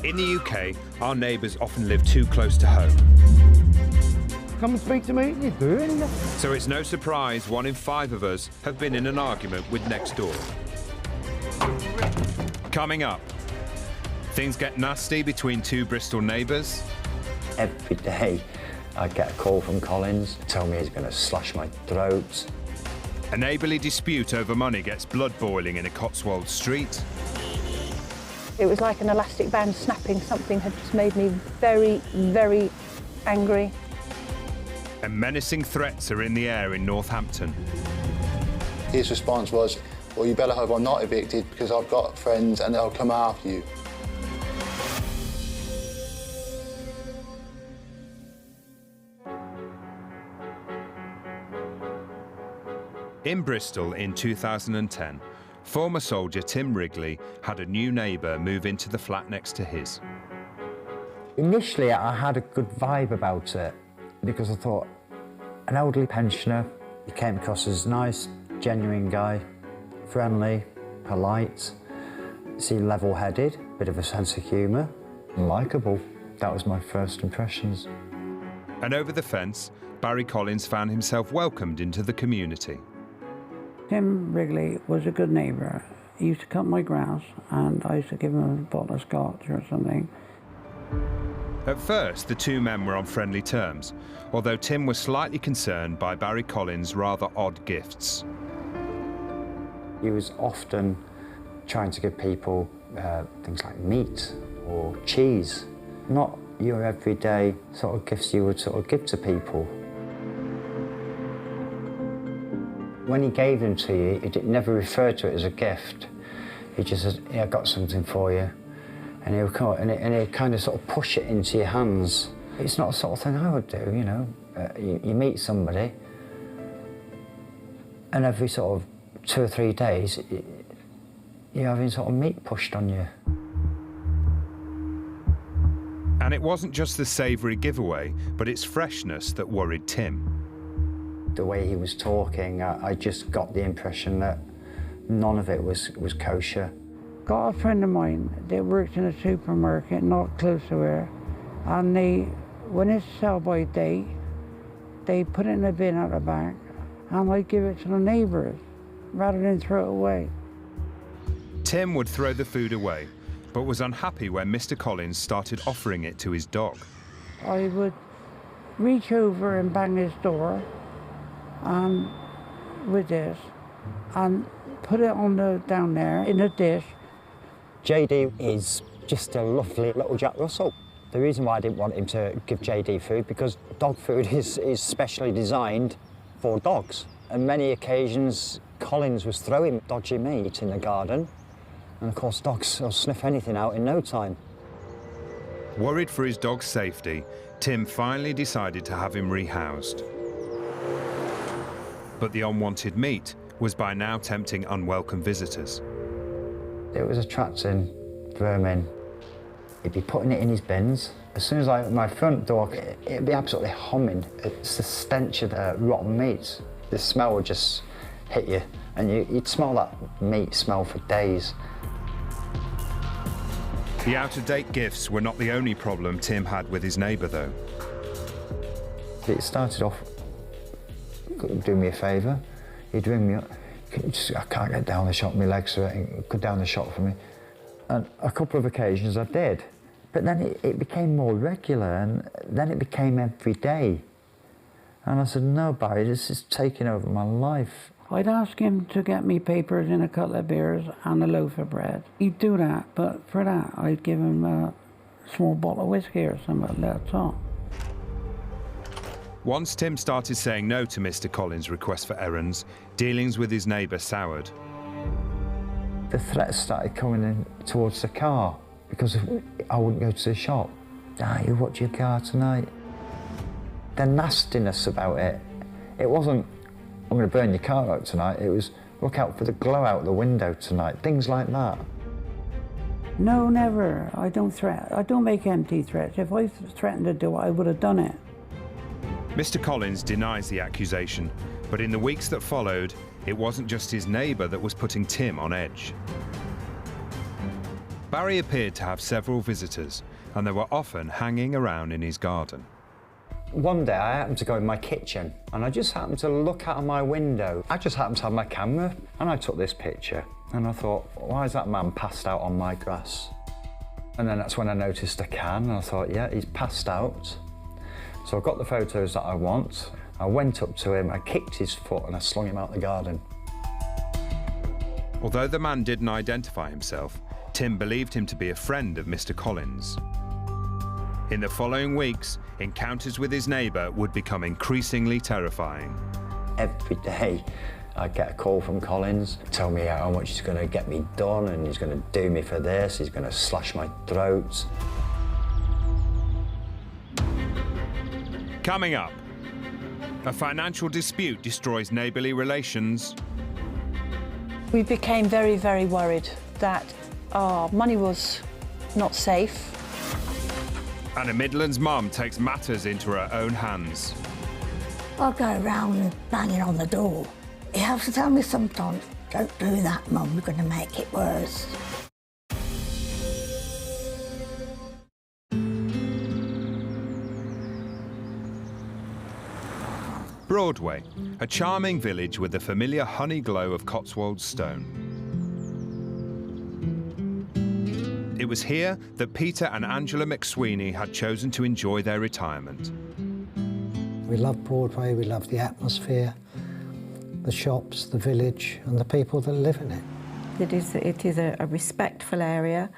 In the UK, our neighbours often live too close to home. Come and speak to me. You doing? So it's no surprise 1 in 5 of us have been in an argument with next door. Coming up, things get nasty between 2 Bristol neighbours. Every day I get a call from Collins, tell me he's going to slash my throat. A neighbourly dispute over money gets blood boiling in a Cotswolds street. It was like an elastic band snapping. Something had just made me very, very angry. And menacing threats are in the air in Northampton. His response was, well, you better hope I'm not evicted because I've got friends and they'll come after you. In Bristol in 2010, former soldier Tim Wrigley had a new neighbour move into the flat next to his. Initially, I had a good vibe about it because I thought, an elderly pensioner, he came across as a nice, genuine guy, friendly, polite, level-headed, bit of a sense of humour, and likeable. That was my first impressions. And over the fence, Barry Collins found himself welcomed into the community. Tim Wrigley was a good neighbour. He used to cut my grass and I used to give him a bottle of scotch or something. At first, the 2 men were on friendly terms, although Tim was slightly concerned by Barry Collins' rather odd gifts. He was often trying to give people things like meat or cheese, not your everyday sort of gifts you would sort of give to people. When he gave them to you, he never referred to it as a gift. He just said, "Yeah, I got something for you." And he'll come and he'll kind of sort of push it into your hands. It's not the sort of thing I would do, you know. You meet somebody, and every sort of 2 or 3 days, you're having sort of meat pushed on you. And it wasn't just the savoury giveaway, but its freshness that worried Tim. The way he was talking, I just got the impression that none of it was kosher. Got a friend of mine that works in a supermarket not close to here, and when it's sell by date, they put it in a bin at the back, and I give it to the neighbours rather than throw it away. Tim would throw the food away, but was unhappy when Mr. Collins started offering it to his dog. I would reach over and bang his door with this and put it on down there in a dish. JD is just a lovely little Jack Russell. The reason why I didn't want him to give JD food, because dog food is specially designed for dogs. On many occasions, Collins was throwing dodgy meat in the garden, and of course dogs will sniff anything out in no time. Worried for his dog's safety, Tim finally decided to have him rehoused. But the unwanted meat was by now tempting unwelcome visitors. It was attracting vermin. He'd be putting it in his bins. As soon as I opened my front door, it'd be absolutely humming. It's the stench of the rotten meat. The smell would just hit you, and you'd smell that meat smell for days. The out-of-date gifts were not the only problem Tim had with his neighbour, though. It started off, do me a favour, he'd ring me up, I can't get down the shop, my legs are hurting, go down the shop for me. And a couple of occasions I did, but then it became more regular, and then it became every day. And I said, no, Barry, this is taking over my life. I'd ask him to get me papers and a couple of beers and a loaf of bread. He'd do that, but for that, I'd give him a small bottle of whiskey or something, that's all. Once Tim started saying no to Mr. Collins' request for errands, dealings with his neighbour soured. The threats started coming in towards the car because I wouldn't go to the shop. You watch your car tonight. The nastiness about it. It wasn't, I'm going to burn your car out tonight. It was, look out for the glow out the window tonight. Things like that. No, never. I don't threat. I don't make empty threats. If I threatened to do it, I would have done it. Mr. Collins denies the accusation, but in the weeks that followed, it wasn't just his neighbour that was putting Tim on edge. Barry appeared to have several visitors, and they were often hanging around in his garden. One day I happened to go in my kitchen and I just happened to look out of my window. I just happened to have my camera and I took this picture and I thought, why is that man passed out on my grass? And then that's when I noticed a can and I thought, yeah, he's passed out. So I got the photos that I want. I went up to him, I kicked his foot and I slung him out the garden. Although the man didn't identify himself, Tim believed him to be a friend of Mr. Collins. In the following weeks, encounters with his neighbour would become increasingly terrifying. Every day I'd get a call from Collins, tell me how much he's going to get me done and he's going to do me for this, he's going to slash my throat. Coming up, a financial dispute destroys neighbourly relations. We became very, very worried that our money was not safe. And a Midlands mum takes matters into her own hands. I go around and banging on the door. He has to tell me sometimes, don't do that, Mum, you're going to make it worse. Broadway, a charming village with the familiar honey glow of Cotswolds stone. It was here that Peter and Angela McSweeney had chosen to enjoy their retirement. We love Broadway, we love the atmosphere, the shops, the village and the people that live in it. It is a respectful area.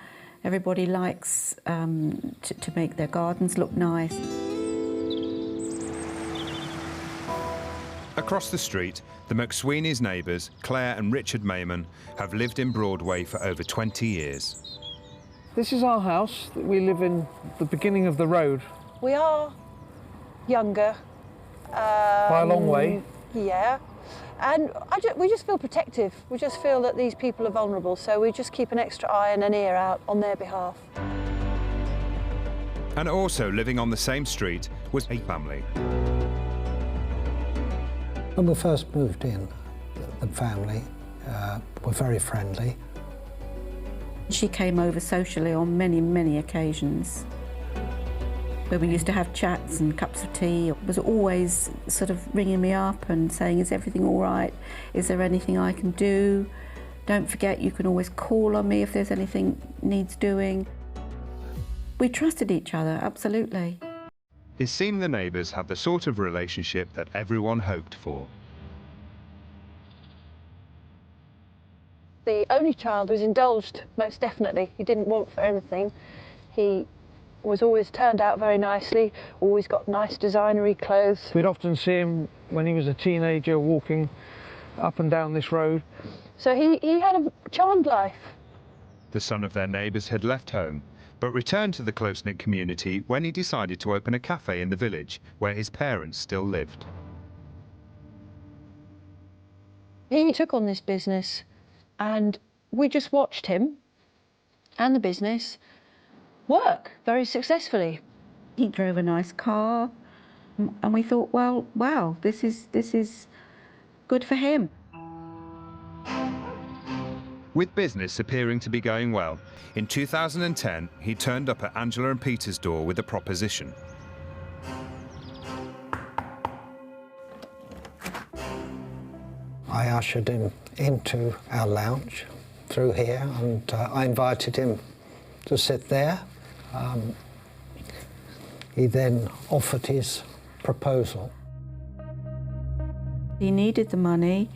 Everybody likes to make their gardens look nice. Across the street, the McSweeney's neighbours, Claire and Richard Mayman, have lived in Broadway for over 20 years. This is our house that we live in, the beginning of the road. We are younger. By a long way. Yeah. And we just feel protective. We just feel that these people are vulnerable, so we just keep an extra eye and an ear out on their behalf. And also living on the same street was a family. When we first moved in, the family were very friendly. She came over socially on many, many occasions, where we used to have chats and cups of tea. It was always sort of ringing me up and saying, is everything all right? Is there anything I can do? Don't forget, you can always call on me if there's anything needs doing. We trusted each other, absolutely. It seemed the neighbours had the sort of relationship that everyone hoped for. The only child was indulged, most definitely. He didn't want for anything. He was always turned out very nicely, always got nice designery clothes. We'd often see him when he was a teenager walking up and down this road. So he had a charmed life. The son of their neighbours had left home, but returned to the close-knit community when he decided to open a cafe in the village where his parents still lived. He took on this business and we just watched him and the business work very successfully. He drove a nice car and we thought, well, wow, this is good for him. With business appearing to be going well, in 2010 he turned up at Angela and Peter's door with a proposition. I ushered him into our lounge through here and I invited him to sit there. He then offered his proposal. He needed the money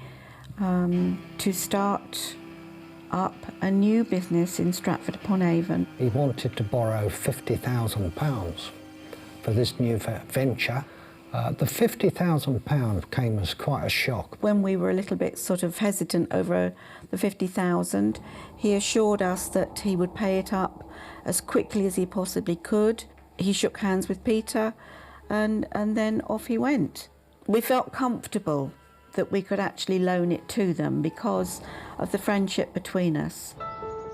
to start up a new business in Stratford-upon-Avon. He wanted to borrow £50,000 for this new venture. The £50,000 came as quite a shock. When we were a little bit sort of hesitant over the 50,000, he assured us that he would pay it up as quickly as he possibly could. He shook hands with Peter and then off he went. We felt comfortable that we could actually loan it to them because of the friendship between us.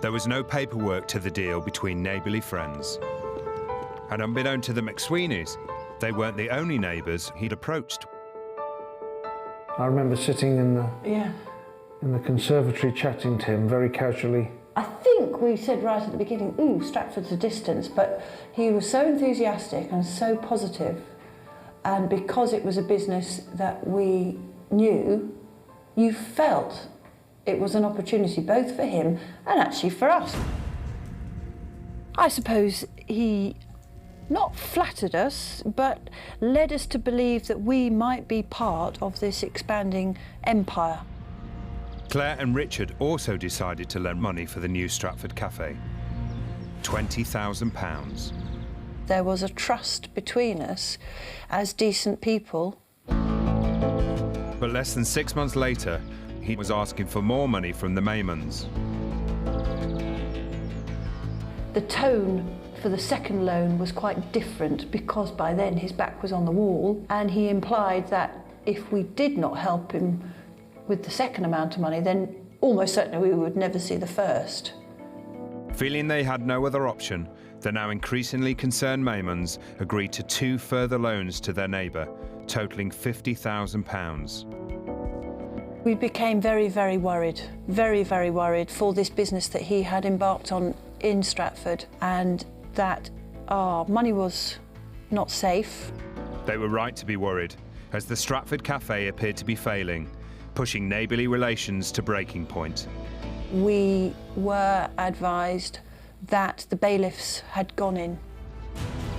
There was no paperwork to the deal between neighbourly friends. And unbeknown to the McSweeneys, they weren't the only neighbours he'd approached. I remember sitting in the conservatory chatting to him very casually. I think think we said right at the beginning, ooh, Stratford's a distance, but he was so enthusiastic and so positive, and because it was a business that we knew, you felt it was an opportunity both for him and actually for us. I suppose he not flattered us, but led us to believe that we might be part of this expanding empire. Claire and Richard also decided to lend money for the new Stratford cafe. £20,000. There was a trust between us as decent people. But less than 6 months later, he was asking for more money from the Maymans. The tone for the second loan was quite different because by then his back was on the wall, and he implied that if we did not help him with the second amount of money, then almost certainly we would never see the first. Feeling they had no other option, the now increasingly concerned Maymans agreed to 2 further loans to their neighbour, totalling £50,000. We became very, very worried for this business that he had embarked on in Stratford, and that our money was not safe. They were right to be worried, as the Stratford cafe appeared to be failing, pushing neighbourly relations to breaking point. We were advised that the bailiffs had gone in.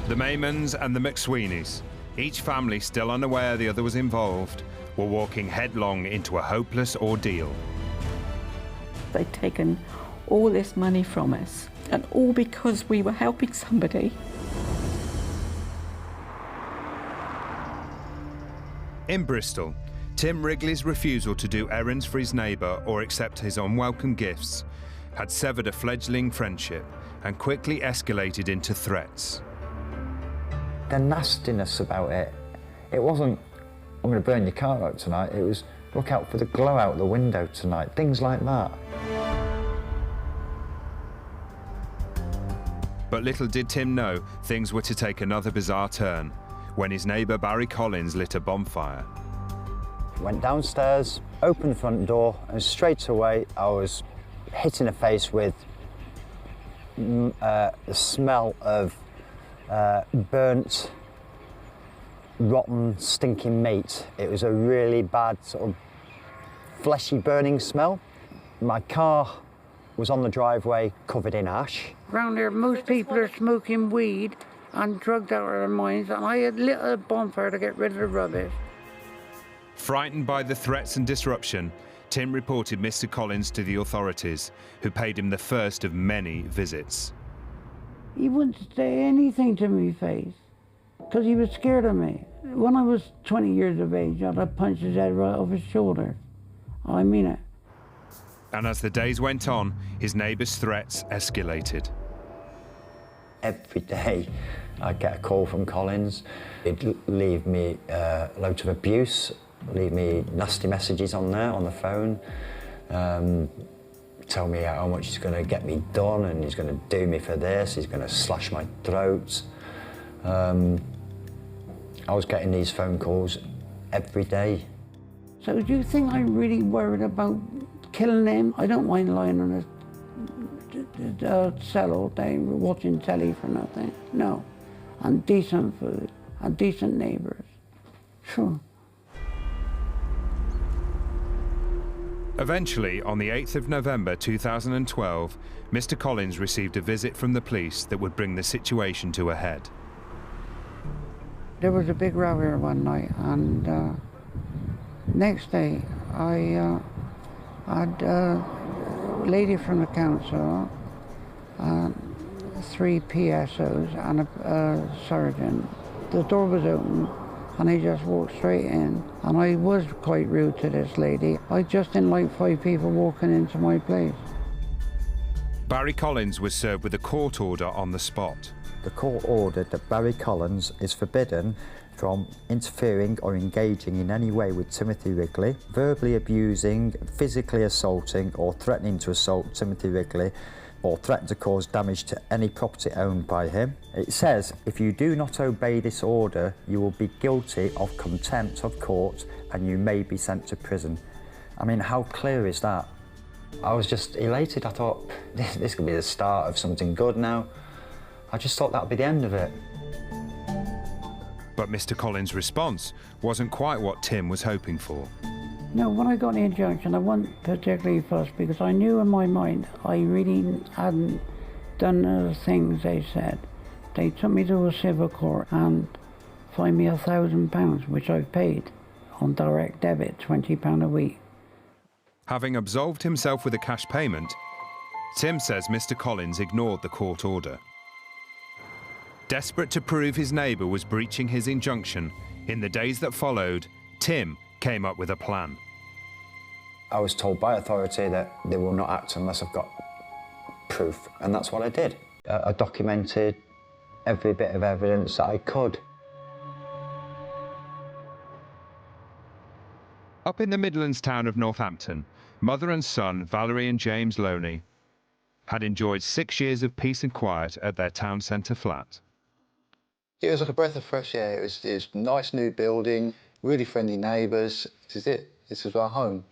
The Maymans and the McSweeneys, each family still unaware the other was involved, were walking headlong into a hopeless ordeal. They'd taken all this money from us, and all because we were helping somebody. In Bristol, Tim Wrigley's refusal to do errands for his neighbour or accept his unwelcome gifts had severed a fledgling friendship and quickly escalated into threats. The nastiness about it, it wasn't, I'm going to burn your car out tonight, it was, look out for the glow out the window tonight, things like that. But little did Tim know things were to take another bizarre turn when his neighbour Barry Collins lit a bonfire. Went downstairs, opened the front door, and straight away I was hit in the face with the smell of burnt, rotten, stinking meat. It was a really bad sort of fleshy burning smell. My car was on the driveway covered in ash. Around there, most people are smoking weed and drugged out of their minds, and I had lit a bonfire to get rid of the rubbish. Frightened by the threats and disruption, Tim reported Mr. Collins to the authorities, who paid him the first of many visits. He wouldn't say anything to me face, because he was scared of me. When I was 20 years of age, I'd have punched his head right off his shoulder. I mean it. And as the days went on, his neighbour's threats escalated. Every day I'd get a call from Collins. He'd leave me loads of abuse, leave me nasty messages on there, on the phone, tell me how much he's going to get me done and he's going to do me for this, he's going to slash my throat. I was getting these phone calls every day. So do you think I'm really worried about killing him? I don't mind lying on a cell all day watching telly for nothing. No. And decent food and decent neighbours. Sure. Eventually, on the 8th of November 2012, Mr. Collins received a visit from the police that would bring the situation to a head. There was a big row here one night, and next day I had a lady from the council, 3 PSOs and a sergeant. The door was open and they just walked straight in, and I was quite rude to this lady. I just didn't like 5 people walking into my place. Barry Collins was served with a court order on the spot. The court ordered that Barry Collins is forbidden from interfering or engaging in any way with Timothy Wrigley, verbally abusing, physically assaulting or threatening to assault Timothy Wrigley, or threaten to cause damage to any property owned by him. It says, if you do not obey this order, you will be guilty of contempt of court and you may be sent to prison. I mean, how clear is that? I was just elated. I thought, this could be the start of something good now. I just thought that'd be the end of it. But Mr. Collins' response wasn't quite what Tim was hoping for. No, when I got the injunction, I wasn't particularly fussed because I knew in my mind I really hadn't done the things they said. They took me to a civil court and fined me £1,000, which I've paid on direct debit, £20 a week. Having absolved himself with a cash payment, Tim says Mr. Collins ignored the court order. Desperate to prove his neighbour was breaching his injunction, in the days that followed, Tim came up with a plan. I was told by authority that they will not act unless I've got proof, and that's what I did. I documented every bit of evidence that I could. Up in the Midlands town of Northampton, mother and son, Valerie and James Loney, had enjoyed 6 years of peace and quiet at their town centre flat. It was like a breath of fresh air. It was a nice new building, really friendly neighbours. This is it. This was our home.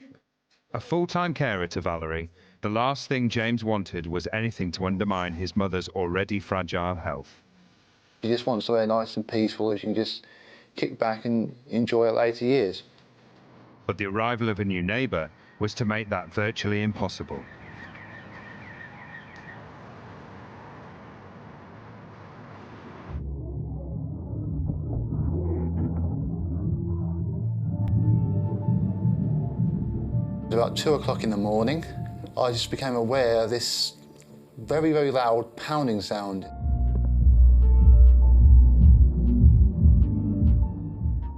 A full-time carer to Valerie, the last thing James wanted was anything to undermine his mother's already fragile health. You just want somewhere nice and peaceful that you can just kick back and enjoy it later years. But the arrival of a new neighbour was to make that virtually impossible. About 2 o'clock in the morning, I just became aware of this very, very loud pounding sound.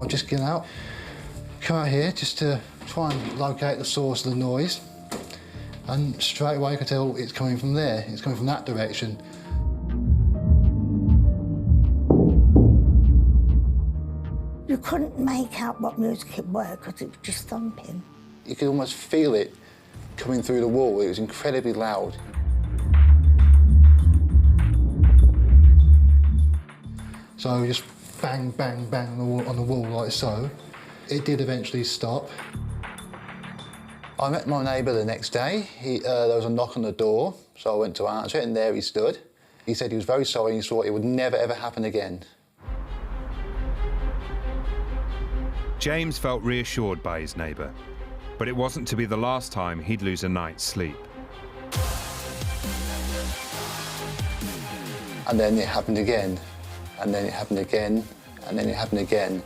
I'll just get out, come out here just to try and locate the source of the noise, and straight away I could tell it's coming from there, it's coming from that direction. You couldn't make out what music it was because it was just thumping. You could almost feel it coming through the wall. It was incredibly loud. So just bang, bang, bang on the wall like so. It did eventually stop. I met my neighbour the next day. There was a knock on the door, so I went to answer it, and there he stood. He said he was very sorry and he thought it would never, ever happen again. James felt reassured by his neighbour, but it wasn't to be the last time he'd lose a night's sleep. And then it happened again, and then it happened again, and then it happened again.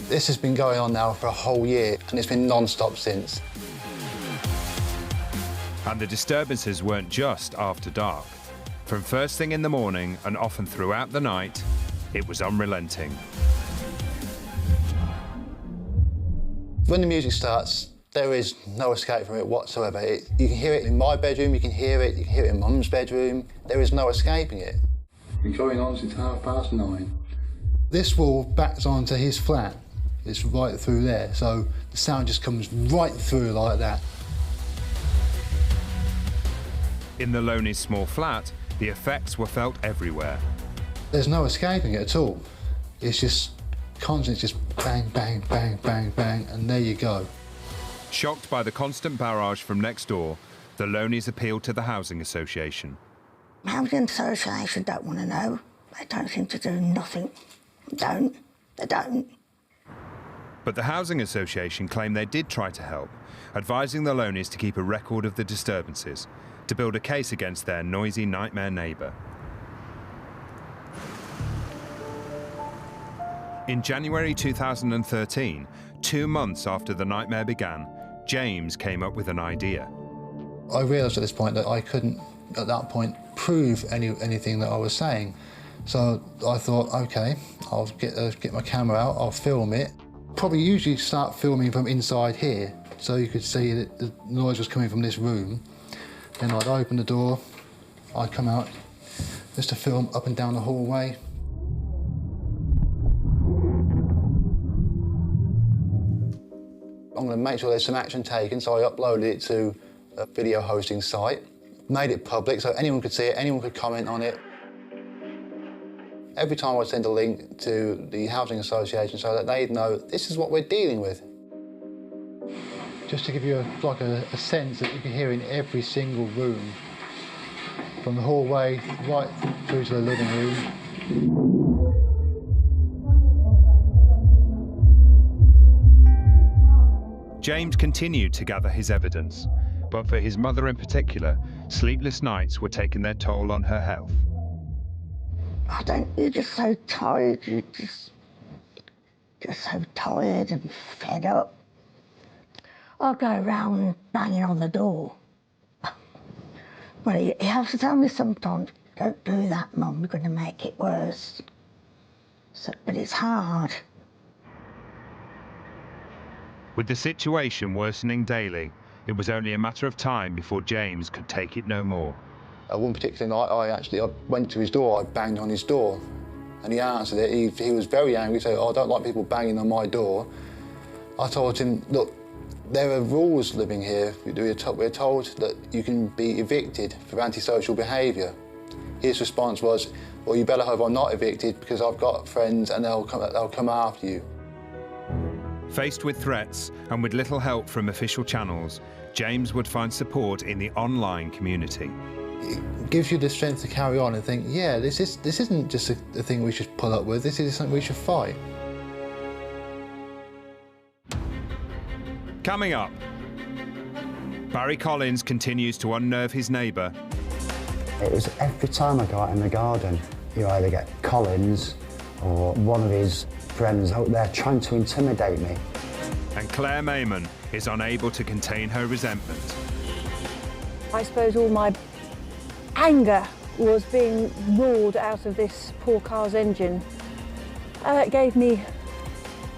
This has been going on now for a whole year, and it's been non-stop since. And the disturbances weren't just after dark. From first thing in the morning and often throughout the night, it was unrelenting. When the music starts, there is no escape from it whatsoever. You can hear it in my bedroom, you can hear it in Mum's bedroom. There is no escaping it. It's been going on since 9:30. This wall backs onto his flat. It's right through there, so the sound just comes right through like that. In the Loney's small flat, the effects were felt everywhere. There's no escaping it at all. It's just constant, just bang, bang, bang, bang, bang, and there you go. Shocked by the constant barrage from next door, the Loneys appealed to the Housing Association. Housing Association don't want to know. They don't seem to do nothing. They don't. But the Housing Association claimed they did try to help, advising the Loneys to keep a record of the disturbances, to build a case against their noisy nightmare neighbour. In January 2013, 2 months after the nightmare began, James came up with an idea. I realised at this point that I couldn't, at that point, prove anything that I was saying. So I thought, OK, I'll get my camera out, I'll film it. Probably usually start filming from inside here, so you could see that the noise was coming from this room. Then I'd open the door, I'd come out just to film up and down the hallway. I'm going to make sure there's some action taken, so I uploaded it to a video hosting site, made it public so anyone could see it, anyone could comment on it. Every time I'd send a link to the Housing Association so that they'd know this is what we're dealing with. just to give you a sense that you can hear in every single room, from the hallway right through to the living room. James continued to gather his evidence, but for his mother in particular, sleepless nights were taking their toll on her health. You're just so tired, you're just so tired and fed up. I'll go around banging on the door. Well, he has to tell me sometimes, don't do that, Mum, you're going to make it worse. So, but it's hard. With the situation worsening daily, it was only a matter of time before James could take it no more. One particular night, I went to his door, I banged on his door, and he answered it. He was very angry, so I don't like people banging on my door. I told him, look, there are rules living here. We're told that you can be evicted for antisocial behaviour. His response was, well, you better hope I'm not evicted because I've got friends and they'll come after you. Faced with threats and with little help from official channels, James would find support in the online community. It gives you the strength to carry on and think, yeah, this isn't just a thing we should put up with, this is something we should fight. Coming up, Barry Collins continues to unnerve his neighbour. It was every time I go out in the garden, you either get Collins or one of his friends out there trying to intimidate me. And Claire Mayman is unable to contain her resentment. I suppose all my anger was being roared out of this poor car's engine. And that gave me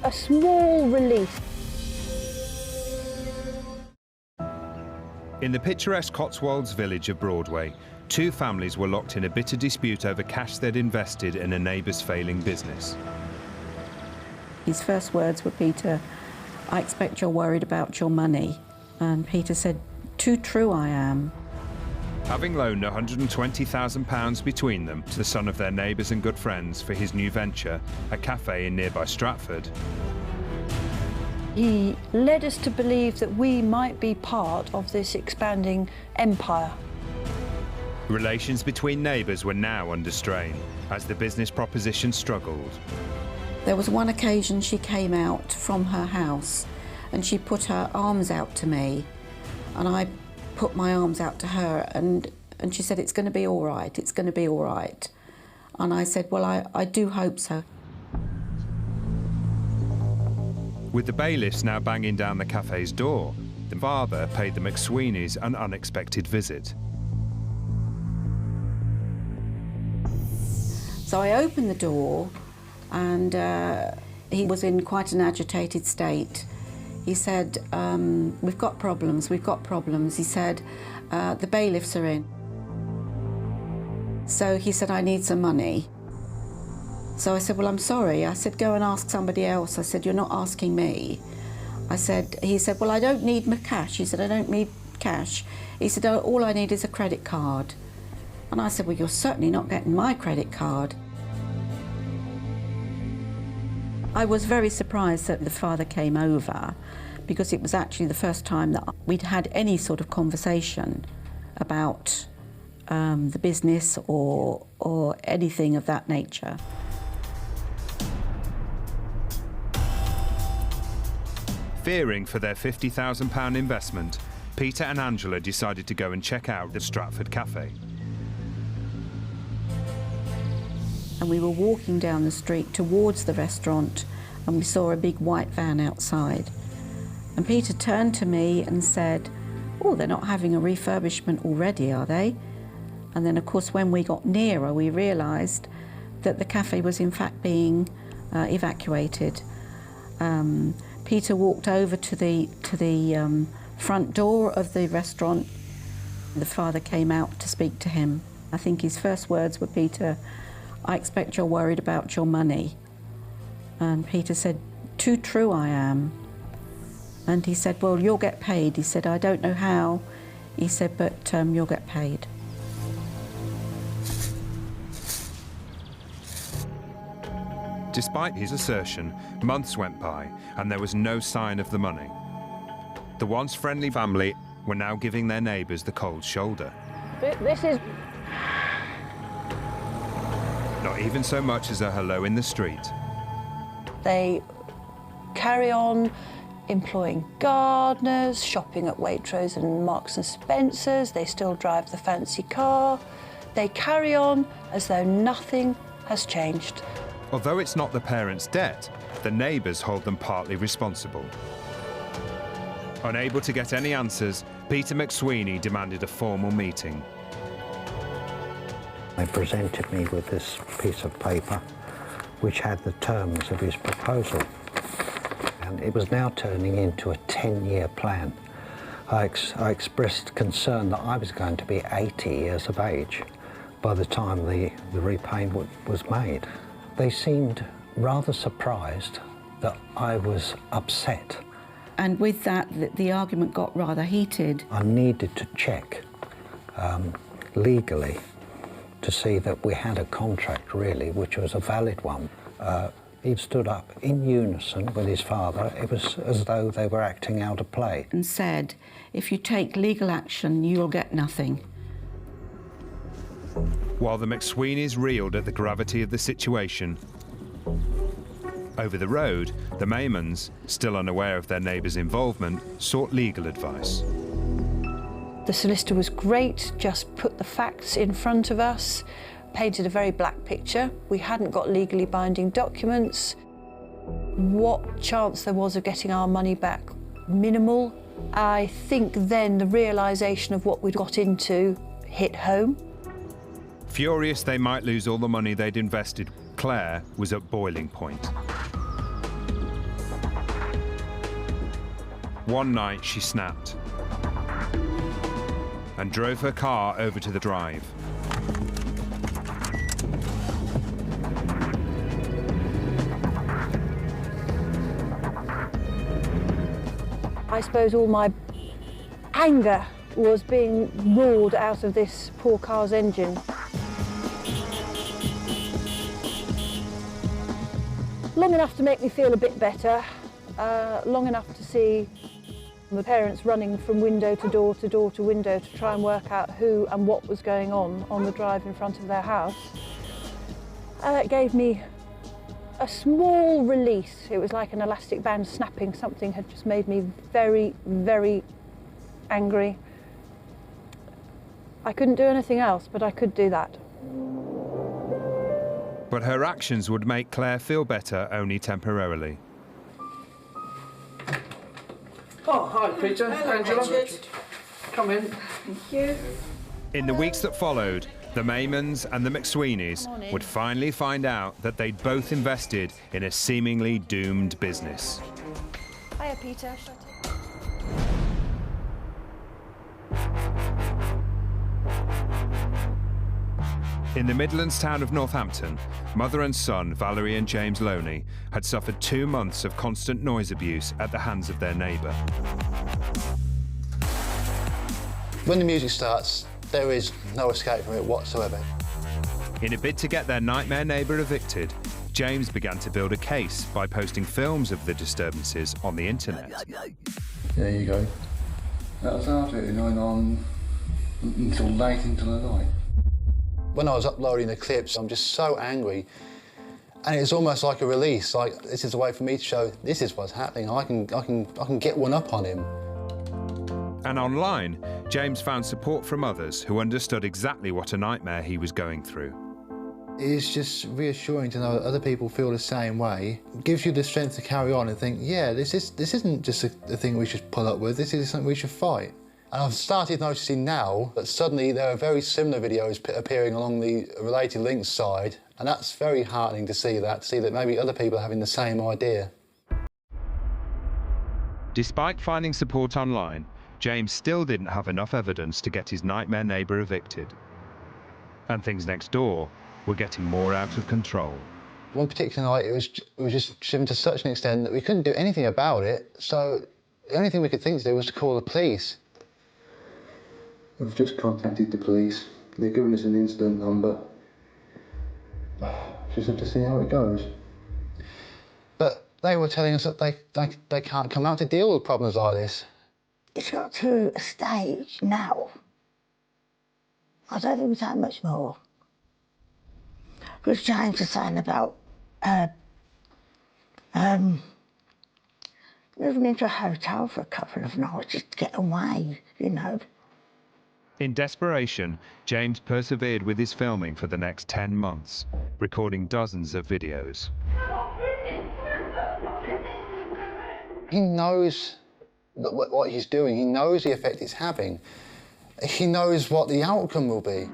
a small relief. In the picturesque Cotswolds village of Broadway, two families were locked in a bitter dispute over cash they'd invested in a neighbour's failing business. His first words were, Peter, I expect you're worried about your money. And Peter said, too true I am. Having loaned £120,000 between them to the son of their neighbours and good friends for his new venture, a cafe in nearby Stratford. He led us to believe that we might be part of this expanding empire. Relations between neighbours were now under strain as the business proposition struggled. There was one occasion she came out from her house and she put her arms out to me, and I put my arms out to her, and she said, it's going to be all right, it's going to be all right. And I said, well, I do hope so. With the bailiffs now banging down the cafe's door, the father paid the McSweeneys an unexpected visit. So I opened the door, and he was in quite an agitated state. He said, we've got problems, we've got problems. He said, the bailiffs are in. So he said, I need some money. So I said, well, I'm sorry. I said, go and ask somebody else. I said, you're not asking me. He said, well, I don't need my cash. He said, I don't need cash. He said, oh, all I need is a credit card. And I said, well, you're certainly not getting my credit card. I was very surprised that the father came over, because it was actually the first time that we'd had any sort of conversation about the business or anything of that nature. Fearing for their £50,000 investment, Peter and Angela decided to go and check out the Stratford cafe. And we were walking down the street towards the restaurant, and we saw a big white van outside. And Peter turned to me and said, oh, they're not having a refurbishment already, are they? And then, of course, when we got nearer, we realised that the cafe was in fact being evacuated. Peter walked over to the front door of the restaurant. The father came out to speak to him. I think his first words were, Peter, I expect you're worried about your money. And Peter said, too true I am. And he said, well, you'll get paid. He said, I don't know how. He said, but you'll get paid. Despite his assertion, months went by and there was no sign of the money. The once friendly family were now giving their neighbours the cold shoulder. This is... Not even so much as a hello in the street. They carry on employing gardeners, shopping at Waitrose and Marks and Spencer's. They still drive the fancy car. They carry on as though nothing has changed. Although it's not the parents' debt, the neighbours hold them partly responsible. Unable to get any answers, Peter McSweeney demanded a formal meeting. They presented me with this piece of paper which had the terms of his proposal. And it was now turning into a 10-year plan. I expressed concern that I was going to be 80 years of age by the time the repayment was made. They seemed rather surprised that I was upset. And with that, the argument got rather heated. I needed to check legally to see that we had a contract, really, which was a valid one. He stood up in unison with his father. It was as though they were acting out a play. And said, if you take legal action, you'll get nothing. While the McSweeneys reeled at the gravity of the situation, over the road, the Maymans, still unaware of their neighbour's involvement, sought legal advice. The solicitor was great, just put the facts in front of us, painted a very black picture. We hadn't got legally binding documents. What chance there was of getting our money back? Minimal. I think then the realisation of what we'd got into hit home. Furious they might lose all the money they'd invested, Claire was at boiling point. One night she snapped and drove her car over to the drive. I suppose all my anger was being roared out of this poor car's engine. Long enough to make me feel a bit better, long enough to see the parents running from window to door to door to window to try and work out who and what was going on the drive in front of their house. It gave me a small release. It was like an elastic band snapping. Something had just made me very, very angry. I couldn't do anything else, but I could do that. But her actions would make Claire feel better only temporarily. Oh, hi, Peter. Angela. Richard. Come in. Thank you. In the weeks that followed, the Maymans and the McSweeneys would finally find out that they'd both invested in a seemingly doomed business. Hiya, Peter. In the Midlands town of Northampton, mother and son, Valerie and James Loney, had suffered 2 months of constant noise abuse at the hands of their neighbour. When the music starts, there is no escape from it whatsoever. In a bid to get their nightmare neighbour evicted, James began to build a case by posting films of the disturbances on the internet. There you go. That was after it going on until late into the night. When I was uploading the clips, I'm just so angry. And it's almost like a release, like this is a way for me to show this is what's happening. I can get one up on him. And online, James found support from others who understood exactly what a nightmare he was going through. It's just reassuring to know that other people feel the same way. It gives you the strength to carry on and think, yeah, this isn't just a thing we should put up with, this is something we should fight. And I've started noticing now that suddenly there are very similar videos appearing along the related links side, and that's very heartening to see that maybe other people are having the same idea. Despite finding support online, James still didn't have enough evidence to get his nightmare neighbour evicted. And things next door were getting more out of control. One particular night, it was just driven to such an extent that we couldn't do anything about it, so the only thing we could think to do was to call the police. We've just contacted the police. They've given us an incident number. Just have to see how it goes. But they were telling us that they can't come out to deal with problems like this. It's got to a stage now. I don't think it's that much more. Because James was saying about moving into a hotel for a couple of nights just to get away, you know. In desperation, James persevered with his filming for the next 10 months, recording dozens of videos. He knows what he's doing. He knows the effect it's having. He knows what the outcome will be.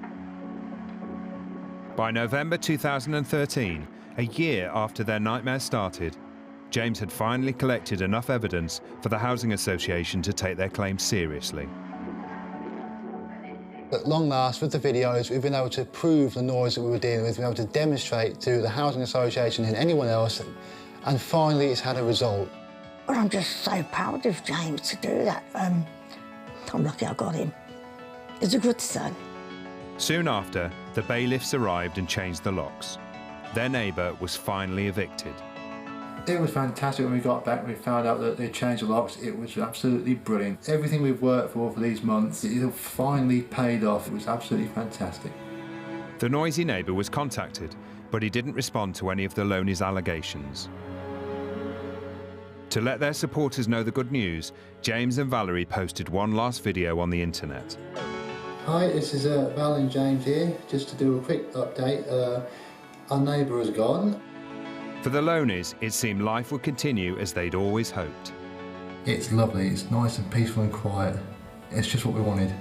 By November 2013, a year after their nightmare started, James had finally collected enough evidence for the Housing Association to take their claim seriously. At long last, with the videos, we've been able to prove the noise that we were dealing with, we've been able to demonstrate to the Housing Association and anyone else, and finally it's had a result. Well, I'm just so proud of James to do that. I'm lucky I got him. He's a good son. Soon after, the bailiffs arrived and changed the locks. Their neighbour was finally evicted. It was fantastic when we got back. We found out that they changed the locks. It was absolutely brilliant. Everything we've worked for these months, it finally paid off. It was absolutely fantastic. The noisy neighbour was contacted, but he didn't respond to any of the Loney's allegations. To let their supporters know the good news, James and Valerie posted one last video on the internet. Hi, this is Val and James here, just to do a quick update. Our neighbour has gone. For the Loneys, it seemed life would continue as they'd always hoped. It's lovely, it's nice and peaceful and quiet. It's just what we wanted.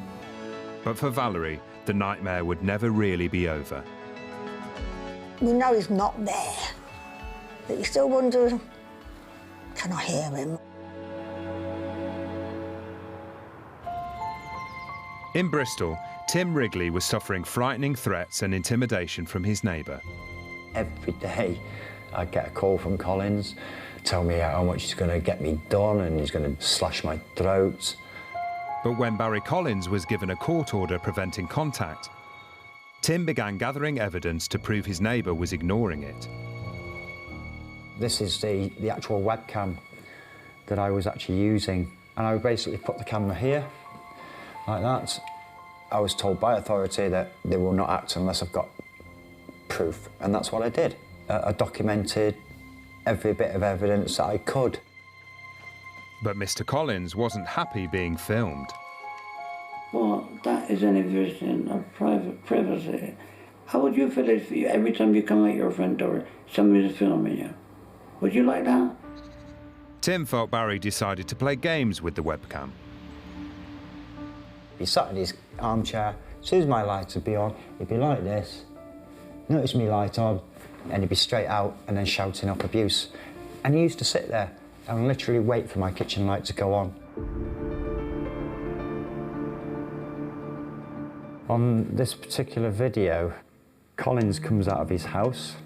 But for Valerie, the nightmare would never really be over. We know he's not there, but you still wonder, can I hear him? In Bristol, Tim Wrigley was suffering frightening threats and intimidation from his neighbour. Every day I'd get a call from Collins, tell me how much he's going to get me done and he's going to slash my throat. But when Barry Collins was given a court order preventing contact, Tim began gathering evidence to prove his neighbour was ignoring it. This is the actual webcam that I was actually using, and I would basically put the camera here, like that. I was told by authority that they will not act unless I've got proof, and that's what I did. I documented every bit of evidence that I could. But Mr. Collins wasn't happy being filmed. Well, that is an invasion of private privacy. How would you feel if every time you come out your front door, somebody's filming you? Would you like that? Tim felt Barry decided to play games with the webcam. He sat in his armchair, as soon as my lights would be on, he'd be like this, notice me light on, and he'd be straight out and then shouting up abuse. And he used to sit there and literally wait for my kitchen light to go on. On this particular video, Collins comes out of his house.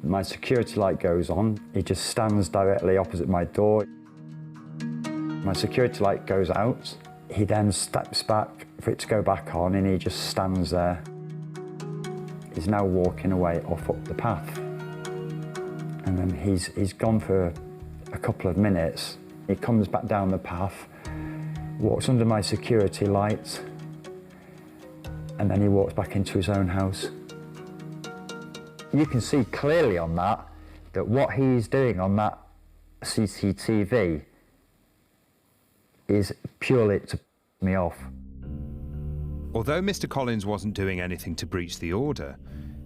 My security light goes on. He just stands directly opposite my door. My security light goes out. He then steps back for it to go back on, and he just stands there. He's now walking away off up the path. And then he's gone for a couple of minutes. He comes back down the path, walks under my security lights, and then he walks back into his own house. You can see clearly on that what he's doing on that CCTV is purely to piss me off. Although Mr. Collins wasn't doing anything to breach the order,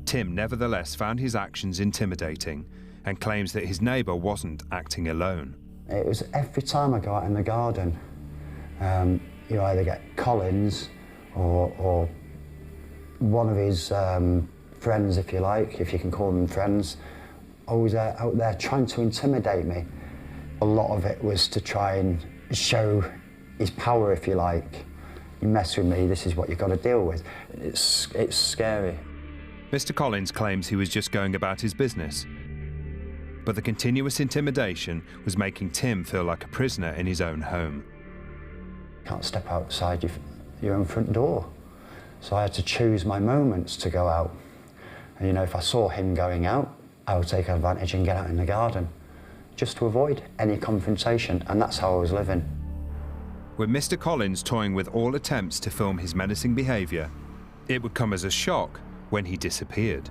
Tim nevertheless found his actions intimidating and claims that his neighbour wasn't acting alone. It was every time I go out in the garden, you either get Collins or one of his friends, if you like, if you can call them friends, always out there trying to intimidate me. A lot of it was to try and show his power, if you like. You mess with me, this is what you've got to deal with. It's scary. Mr. Collins claims he was just going about his business. But the continuous intimidation was making Tim feel like a prisoner in his own home. You can't step outside your own front door. So I had to choose my moments to go out. And you know, if I saw him going out, I would take advantage and get out in the garden, just to avoid any confrontation, and that's how I was living. with Mr. Collins toying with all attempts to film his menacing behaviour, it would come as a shock when he disappeared.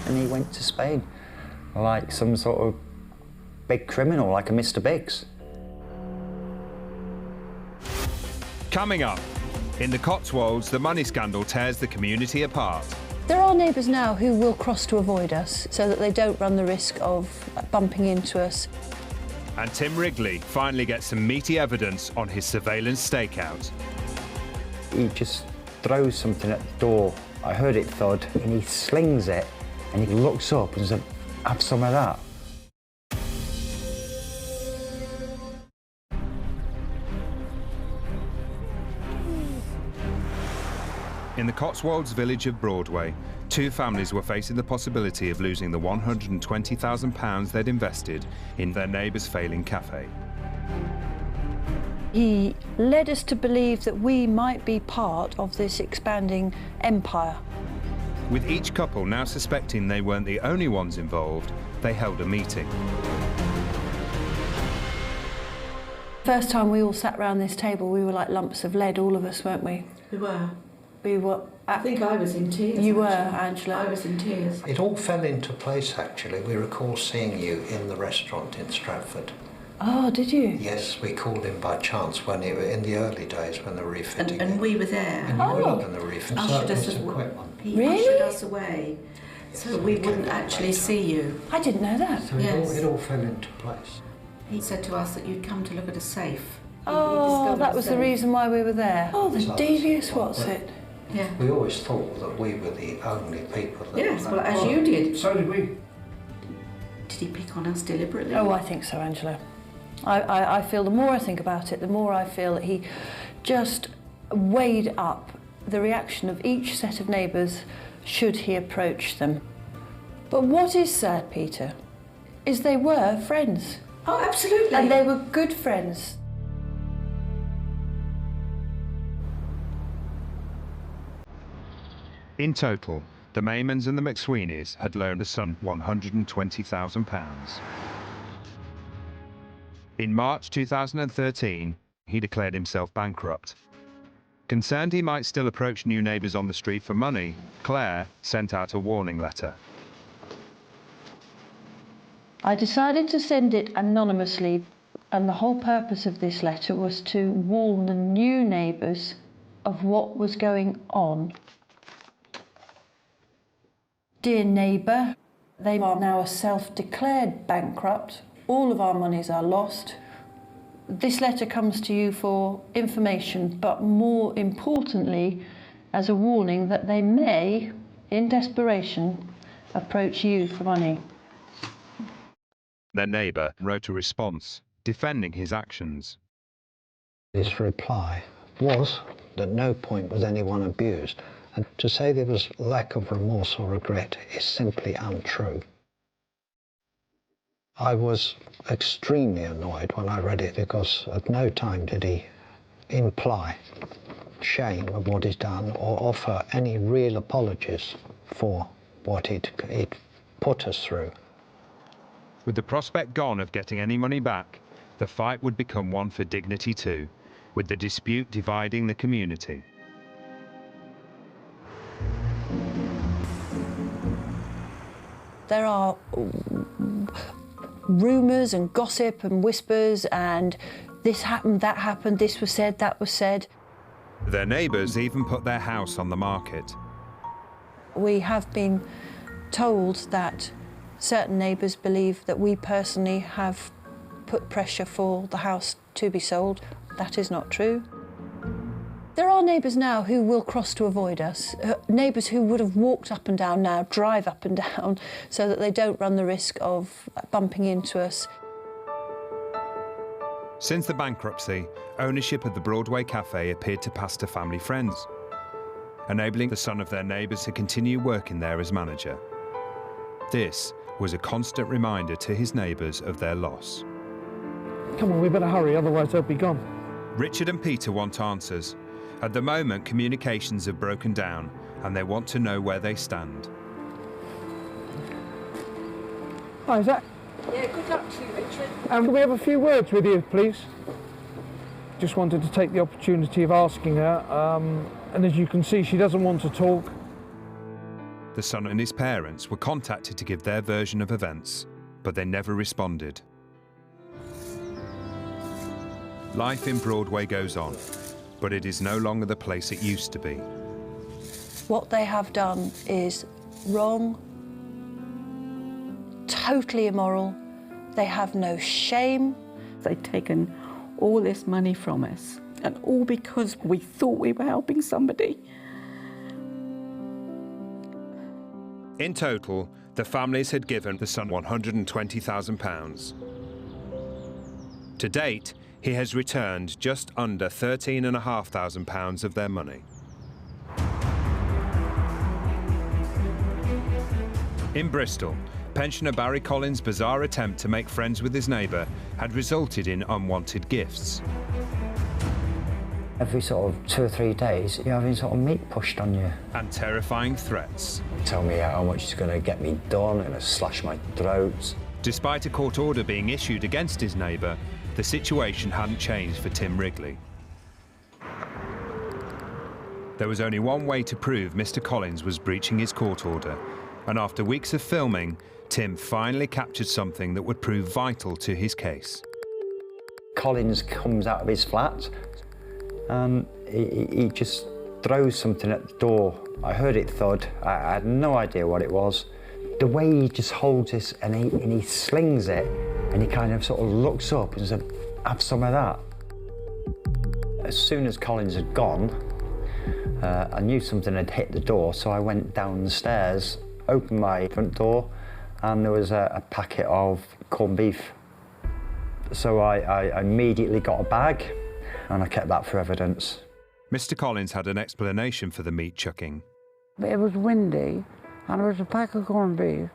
And he went to Spain like some sort of big criminal, like a Mr. Biggs. Coming up, in the Cotswolds, the money scandal tears the community apart. There are neighbours now who will cross to avoid us so that they don't run the risk of bumping into us. And Tim Wrigley finally gets some meaty evidence on his surveillance stakeout. He just throws something at the door. I heard it thud, and he slings it, and he looks up and says, "Have some of that." In the Cotswolds village of Broadway, two families were facing the possibility of losing the £120,000 they'd invested in their neighbour's failing cafe. He led us to believe that we might be part of this expanding empire. With each couple now suspecting they weren't the only ones involved, they held a meeting. First time we all sat round this table, we were like lumps of lead, all of us, weren't we? We were. We were. I think I was in tears. You were, actually. Angela. I was in tears. It all fell into place, actually. We recall seeing you in the restaurant in Stratford. Oh, did you? Yes, we called in by chance when in the early days when they were refitting And we were there. And you were up in the refit. Ushered us a away. quick one. He Really? ushered us away, so we wouldn't actually see you. I didn't know that. So Yes. it all fell into place. He said to us that you'd come to look at a safe. Oh, discovered that a was the safe. reation why we were there. Oh, the So- devious what's it? Yeah. We always thought that we were the only people that... Yes, well, as you did. So did we. Did he pick on us deliberately? Oh, I think so, Angela. I feel the more I think about it, the more I feel that he just weighed up the reaction of each set of neighbours should he approach them. But what is sad, Peter, is they were friends. Oh, absolutely. And they were good friends. In total, the Maymans and the McSweeneys had loaned the son £120,000. In March 2013, he declared himself bankrupt. Concerned he might still approach new neighbours on the street for money, Claire sent out a warning letter. I decided to send it anonymously, and the whole purpose of this letter was to warn the new neighbours of what was going on. Dear neighbour, they are now a self-declared bankrupt. All of our monies are lost. This letter comes to you for information, but more importantly, as a warning that they may, in desperation, approach you for money. Their neighbour wrote a response, defending his actions. His reply was that no point was anyone abused, and to say there was lack of remorse or regret is simply untrue. I was extremely annoyed when I read it because at no time did he imply shame of what he's done or offer any real apologies for what he'd put us through. With the prospect gone of getting any money back, the fight would become one for dignity too, with the dispute dividing the community. There are rumours and gossip and whispers and this happened, that happened, this was said, that was said. Their neighbours even put their house on the market. We have been told that certain neighbours believe that we personally have put pressure for the house to be sold. That is not true. There are neighbours now who will cross to avoid us, neighbours who would have walked up and down now, drive up and down, so that they don't run the risk of bumping into us. Since the bankruptcy, ownership of the Broadway Cafe appeared to pass to family friends, enabling the son of their neighbours to continue working there as manager. This was a constant reminder to his neighbours of their loss. Come on, we better hurry, otherwise they'll be gone. Richard and Peter want answers. At the moment, communications have broken down and they want to know where they stand. Hi, is that Yeah, good luck to you, Richard. Can we have a few words with you, please? Just wanted to take the opportunity of asking her, and as you can see, she doesn't want to talk. The son and his parents were contacted to give their version of events, but they never responded. Life in Broadway goes on, but it is no longer the place it used to be. What they have done is wrong, totally immoral. They have no shame. They've taken all this money from us, and all because we thought we were helping somebody. In total, the families had given the son £120,000. To date, he has returned just under £13,500 of their money. In Bristol, pensioner Barry Collins' bizarre attempt to make friends with his neighbour had resulted in unwanted gifts. Every sort of 2 or 3 days, you're having sort of meat pushed on you. And terrifying threats. Tell me how much it's going to get me done, and slash my throat. Despite a court order being issued against his neighbour, the situation hadn't changed for Tim Wrigley. There was only one way to prove Mr. Collins was breaching his court order, and after weeks of filming, Tim finally captured something that would prove vital to his case. Collins comes out of his flat and he just throws something at the door. I heard it thud. I had no idea what it was. The way he just holds this and he slings it, and he kind of sort of looks up and said, "Have some of that." As soon as Collins had gone, I knew something had hit the door, so I went down the stairs, opened my front door, and there was a packet of corned beef. So I immediately got a bag, and I kept that for evidence. Mr. Collins had an explanation for the meat chucking. It was windy, and there was a pack of corned beef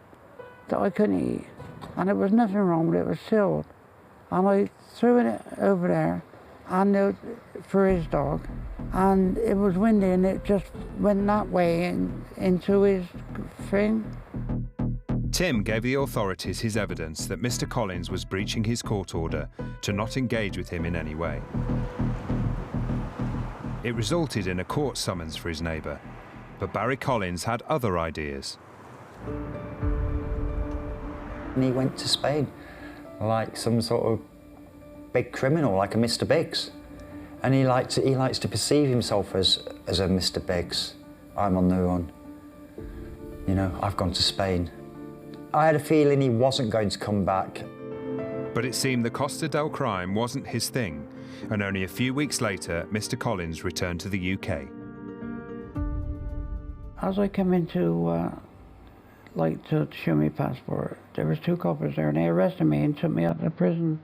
that I couldn't eat, and there was nothing wrong with it, it was sealed. And I threw it over there, and for his dog, and it was windy, and it just went that way into his thing. Tim gave the authorities his evidence that Mr. Collins was breaching his court order to not engage with him in any way. It resulted in a court summons for his neighbour, but Barry Collins had other ideas. And he went to Spain like some sort of big criminal, like a Mr. Biggs. And he likes to perceive himself as a Mr. Biggs. I'm on the run. You know, I've gone to Spain. I had a feeling he wasn't going to come back. But it seemed the Costa del Crime wasn't his thing, and only a few weeks later, Mr. Collins returned to the UK. As I came into, to show me passport, there was 2 coppers there, and they arrested me and took me out of the prison.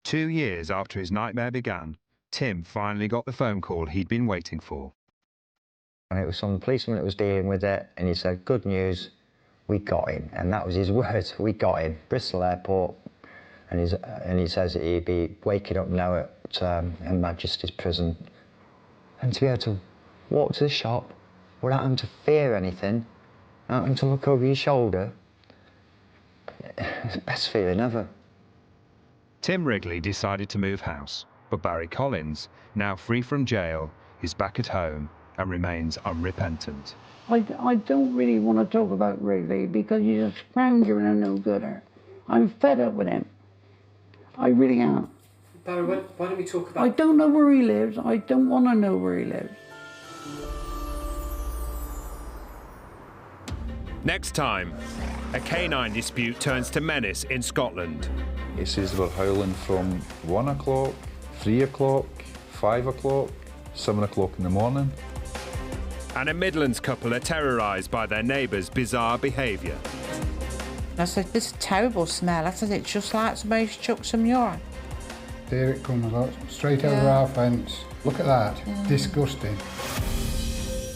2 years after his nightmare began, Tim finally got the phone call he'd been waiting for. And it was some policeman that was dealing with it, and he said, "Good news, we got him." And that was his words, "We got him." Bristol Airport, and he says that he'd be waking up now at Her Majesty's prison. And to be able to walk to the shop without having to fear anything, without having to look over your shoulder, it's the best feeling ever. Tim Wrigley decided to move house, but Barry Collins, now free from jail, is back at home and remains unrepentant. I don't really want to talk about Wrigley because he's a scrounger and a no-gooder. I'm fed up with him. I really am. Barry, why don't we talk about... I don't know where he lives. I don't want to know where he lives. Next time, a canine dispute turns to menace in Scotland. He says they were howling from 1 o'clock, 3 o'clock, 5 o'clock, 7 o'clock in the morning. And a Midlands couple are terrorised by their neighbour's bizarre behaviour. I said, "This terrible smell." I said, "It's just like somebody's chucked some urine." There it comes, look, straight over our fence. Look at that, disgusting.